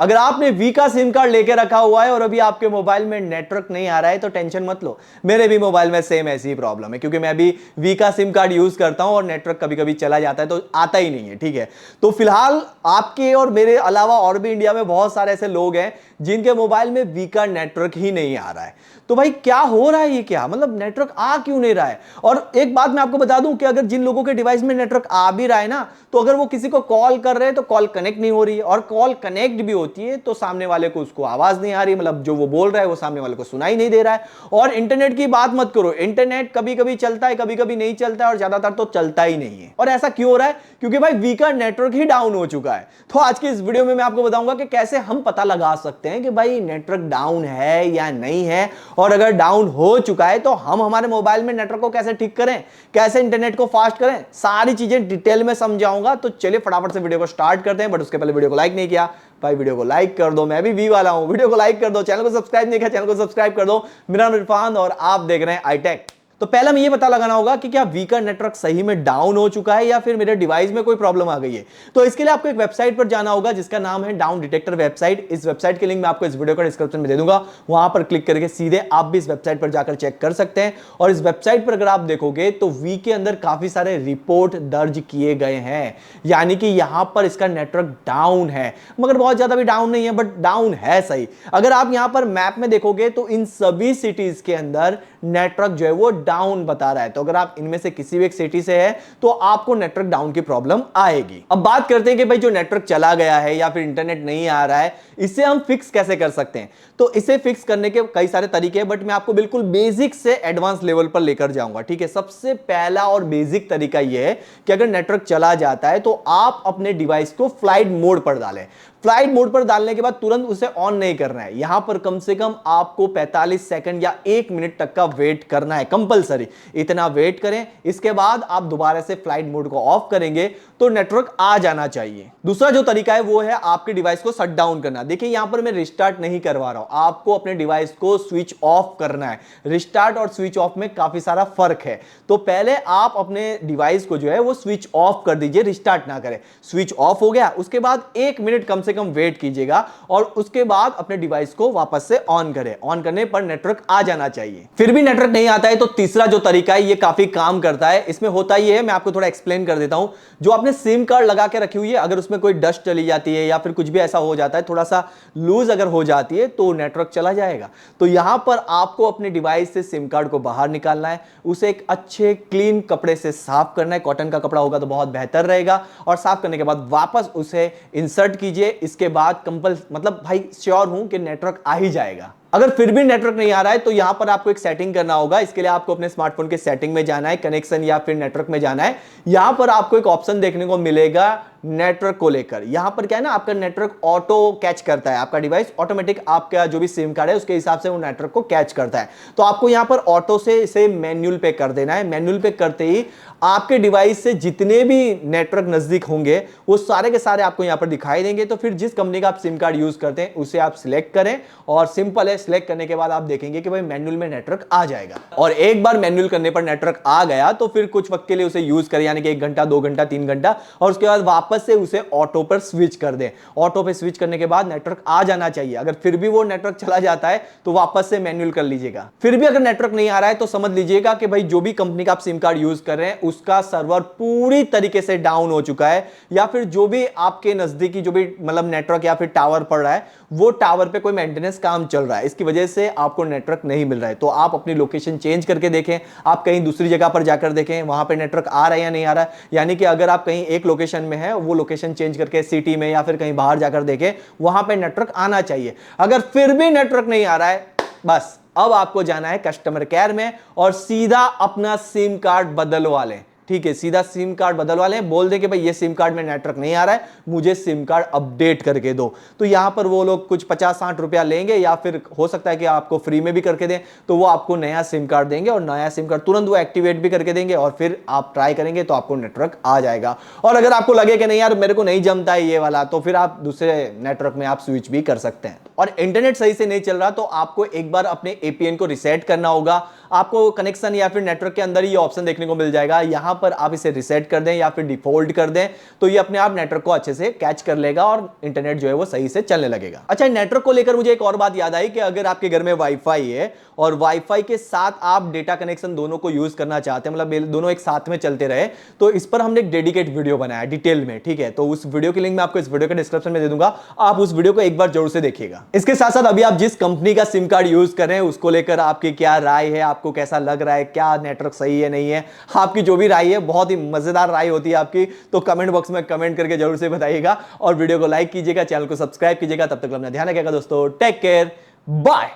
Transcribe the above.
अगर आपने वी का सिम कार्ड लेके रखा हुआ है और अभी आपके मोबाइल में नेटवर्क नहीं आ रहा है तो टेंशन मत लो, मेरे भी मोबाइल में सेम ऐसी ही प्रॉब्लम है, क्योंकि मैं भी वी का सिम कार्ड यूज करता हूं और नेटवर्क कभी कभी चला जाता है तो आता ही नहीं है। ठीक है, तो फिलहाल आपके और मेरे अलावा और भी इंडिया में बहुत सारे ऐसे लोग हैं जिनके मोबाइल में वी का नेटवर्क ही नहीं आ रहा है। तो भाई क्या हो रहा है, ये क्या मतलब नेटवर्क आ क्यों नहीं रहा है? और एक बात मैं आपको बता दूं कि अगर जिन लोगों के डिवाइस में नेटवर्क आ भी रहा है ना, तो अगर वो किसी को कॉल कर रहे हैं तो कॉल कनेक्ट नहीं हो रही है, और कॉल कनेक्ट भी होती है तो सामने वाले को उसको आवाज नहीं आ रही, मतलब जो वो बोल रहा है वो सामने वाले को सुनाई नहीं दे रहा है। और इंटरनेट की बात मत करो, इंटरनेट कभी कभी चलता है कभी कभी नहीं चलता है, और ज्यादातर तो चलता ही नहीं है। और ऐसा क्यों हो रहा है? क्योंकि भाई वी का नेटवर्क ही डाउन हो चुका है। तो आज की इस वीडियो में मैं आपको बताऊंगा कि कैसे हम पता लगा सकते हैं कि भाई नेटवर्क डाउन है या नहीं है, और अगर डाउन हो चुका है तो हम हमारे मोबाइल में नेटवर्क को कैसे ठीक करें, कैसे इंटरनेट को फास्ट करें, सारी चीजें डिटेल में समझाऊंगा। तो चलिए फटाफट से वीडियो को स्टार्ट करते हैं। बट उसके पहले वीडियो को लाइक नहीं किया भाई, वीडियो को लाइक कर दो, मैं भी वी वाला हूं, वीडियो को लाइक कर दो। चैनल को सब्सक्राइब नहीं किया, चैनल को सब्सक्राइब कर दो। मेरा नाम इरफान और आप देख रहे हैं आई-टेक। तो पहला हमें यह पता लगाना होगा कि क्या वी का नेटवर्क सही में डाउन हो चुका है या फिर मेरे डिवाइस में कोई प्रॉब्लम आ गई है। तो इसके लिए आपको एक वेबसाइट पर जाना होगा जिसका नाम है डाउन डिटेक्टर वेबसाइट। इस वेबसाइट के लिंक मैं आपको इस वीडियो का डिस्क्रिप्शन में दे दूंगा, वहां पर क्लिक करके सीधे आप भी इस वेबसाइट पर जाकर चेक कर सकते हैं। और इस वेबसाइट पर अगर आप देखोगे तो वी के अंदर काफी सारे रिपोर्ट दर्ज किए गए हैं, यानी कि यहां पर इसका नेटवर्क डाउन है, मगर बहुत ज्यादा भी डाउन नहीं है, बट डाउन है सही। अगर आप यहां पर मैप में देखोगे तो इन सभी सिटीज के अंदर नेटवर्क जो है वो डाउन बता रहा है। तो अगर आप इनमें से किसी भी एक सिटी से है तो आपको नेटवर्क डाउन की प्रॉब्लम आएगी। अब बात करते हैं कि भाई जो नेटवर्क चला गया है या फिर इंटरनेट नहीं आ रहा है, इसे हम फिक्स कैसे कर सकते हैं। तो इसे फिक्स करने के कई सारे तरीके हैं, बट मैं आपको बिल्कुल बेसिक से एडवांस लेवल पर लेकर जाऊंगा। ठीक है, सबसे पहला और बेसिक तरीका यह है कि अगर नेटवर्क चला जाता है तो आप अपने डिवाइस को फ्लाइट मोड पर डालें। फ्लाइट मोड पर डालने के बाद तुरंत उसे ऑन नहीं करना है, यहां पर कम से कम आपको 45 सेकंड या 1 मिनट तक का वेट करना है, कंपलसरी इतना वेट करें। इसके बाद आप दोबारा से फ्लाइट मोड को ऑफ करेंगे तो नेटवर्क आ जाना चाहिए। दूसरा जो तरीका है वो है आपके डिवाइस को शट डाउन करना। देखिए यहां पर मैं रिस्टार्ट नहीं करवा रहा हूं, आपको अपने डिवाइस को स्विच ऑफ करना है। रिस्टार्ट और स्विच ऑफ में काफी सारा फर्क है। तो पहले आप अपने डिवाइस को जो है वो स्विच ऑफ कर दीजिए, रिस्टार्ट ना करें। स्विच ऑफ हो गया, उसके बाद 1 मिनट कम से कम वेट कीजिएगा और उसके बाद अपने डिवाइस को वापस से ऑन करें। ऑन करने पर नेटवर्क आ जाना चाहिए। फिर भी नेटवर्क नहीं आता है तो तीसरा जो तरीका है ये काफी काम करता है। इसमें होता ही है, मैं आपको थोड़ा एक्सप्लेन कर देता हूं। जो आपने सिम कार्ड लगा के रखी हुई है, अगर उसमें कोई डस्ट चली जाती है या फिर कुछ भी ऐसा हो जाता है, थोड़ा सा लूज अगर हो जाती है तो नेटवर्क चला जाएगा। तो यहां पर आपको अपने डिवाइस से सिम कार्ड को बाहर निकालना है, उसे एक अच्छे क्लीन कपड़े से साफ करना है। कॉटन का कपड़ा होगा तो बहुत बेहतर रहेगा। और साफ करने के बाद वापस उसे इंसर्ट कीजिए। इसके बाद मतलब भाई श्योर हूं कि नेटवर्क आ ही जाएगा। अगर फिर भी नेटवर्क नहीं आ रहा है तो यहां पर आपको एक सेटिंग करना होगा। इसके लिए आपको अपने स्मार्टफोन के सेटिंग में जाना है, कनेक्शन या फिर नेटवर्क में जाना है। यहां पर आपको एक ऑप्शन देखने को मिलेगा नेटवर्क को लेकर। यहां पर क्या है ना, आपका नेटवर्क ऑटो कैच करता है, आपका डिवाइस ऑटोमेटिक आपका जो भी सिम कार्ड है उसके हिसाब से वो नेटवर्क को कैच करता है। तो आपको यहां पर ऑटो से इसे मैन्युअल पे कर देना है। मैन्युअल पे करते ही आपके डिवाइस से जितने भी नेटवर्क नजदीक होंगे वो सारे के सारे आपको यहां पर दिखाई देंगे। तो फिर जिस कंपनी का आप सिम कार्ड यूज करते हैं उसे आप सिलेक्ट करें, और सिंपल है, सिलेक्ट करने के बाद आप देखेंगे कि भाई मैनुअल में नेटवर्क आ जाएगा। और एक बार मैनुअल करने पर नेटवर्क आ गया तो फिर कुछ वक्त के लिए उसे यूज करें, यानी कि 1 घंटा 2 घंटा 3 घंटा, और उसके बाद वापस से उसे ऑटो पर स्विच कर दें। ऑटो पे स्विच करने के बाद नेटवर्क आ जाना चाहिए। अगर फिर भी वो नेटवर्क चला जाता है तो वापस से मैनुअल कर लीजिएगा। फिर भी अगर नेटवर्क नहीं आ रहा है तो समझ लीजिएगा कि भाई जो भी कंपनी का आप सिम कार्ड यूज कर रहे हैं उसका सर्वर पूरी तरीके से डाउन हो चुका है, या फिर जो भी आपके नजदीकी जो भी मतलब नेटवर्क या फिर टावर पड़ रहा है वो टावर पे कोई मेंटेनेंस काम चल रहा है, इसकी वजह से आपको नेटवर्क नहीं मिल रहा है। तो आप अपनी लोकेशन चेंज करके देखें, आप कहीं दूसरी जगह पर जाकर देखें वहां पे नेटवर्क आ रहा है या नहीं आ रहा है। यानी कि अगर आप कहीं एक लोकेशन में है, वो लोकेशन चेंज करके सिटी में या फिर कहीं बाहर जाकर देखें, वहां पे नेटवर्क आना चाहिए। अगर फिर भी नेटवर्क नहीं आ रहा है, बस अब आपको जाना है कस्टमर केयर में और सीधा अपना सिम कार्ड बदलवा लें। ठीक है, सीधा सिम कार्ड बदलवा लें, बोल दें कि भाई ये सिम कार्ड में नेटवर्क नहीं आ रहा है, मुझे सिम कार्ड अपडेट करके दो। तो यहां पर वो लोग कुछ 50-60 रुपया लेंगे, या फिर हो सकता है कि आपको फ्री में भी करके दें। तो वो आपको नया सिम कार्ड देंगे और नया सिम कार्ड तुरंत वो एक्टिवेट भी करके देंगे, और फिर आप ट्राई करेंगे तो आपको नेटवर्क आ जाएगा। और अगर आपको लगे कि नहीं यार मेरे को नहीं जमता है ये वाला, तो फिर आप दूसरे नेटवर्क में आप स्विच भी कर सकते हैं। और इंटरनेट सही से नहीं चल रहा तो आपको एक बार अपने एपीएन को रिसेट करना होगा। आपको कनेक्शन या फिर नेटवर्क के अंदर ये ऑप्शन देखने को मिल जाएगा, यहां पर आप इसे रिसेट कर दें या फिर डिफॉल्ट कर दें तो ये अपने आप नेटवर्क को अच्छे से कैच कर लेगा और इंटरनेट जो है वो सही से चलने लगेगा। अच्छा, नेटवर्क को लेकर मुझे एक और बात याद आई कि अगर आपके घर में वाईफाई है और वाईफाई के साथ आप डेटा कनेक्शन दोनों को यूज करना चाहते हैं, मतलब दोनों एक साथ में चलते रहे, तो इस पर हमने एक डेडिकेट वीडियो बनाया डिटेल में, ठीक है। तो उस वीडियो की लिंक मैं आपको इस वीडियो के डिस्क्रिप्शन में दे दूंगा, आप उस वीडियो को एक बार जरूर से देखिएगा। इसके साथ साथ अभी आप जिस कंपनी का सिम कार्ड यूज कर रहे हैं उसको लेकर आपकी क्या राय है, आपको कैसा लग रहा है, क्या नेटवर्क सही है नहीं है, आपकी जो भी राय है, बहुत ही मजेदार राय होती है आपकी, तो कमेंट बॉक्स में कमेंट करके जरूर से बताइएगा और वीडियो को लाइक कीजिएगा, चैनल को सब्सक्राइब कीजिएगा। तब तक अपना ध्यान रखिएगा दोस्तों, टेक केयर, बाय।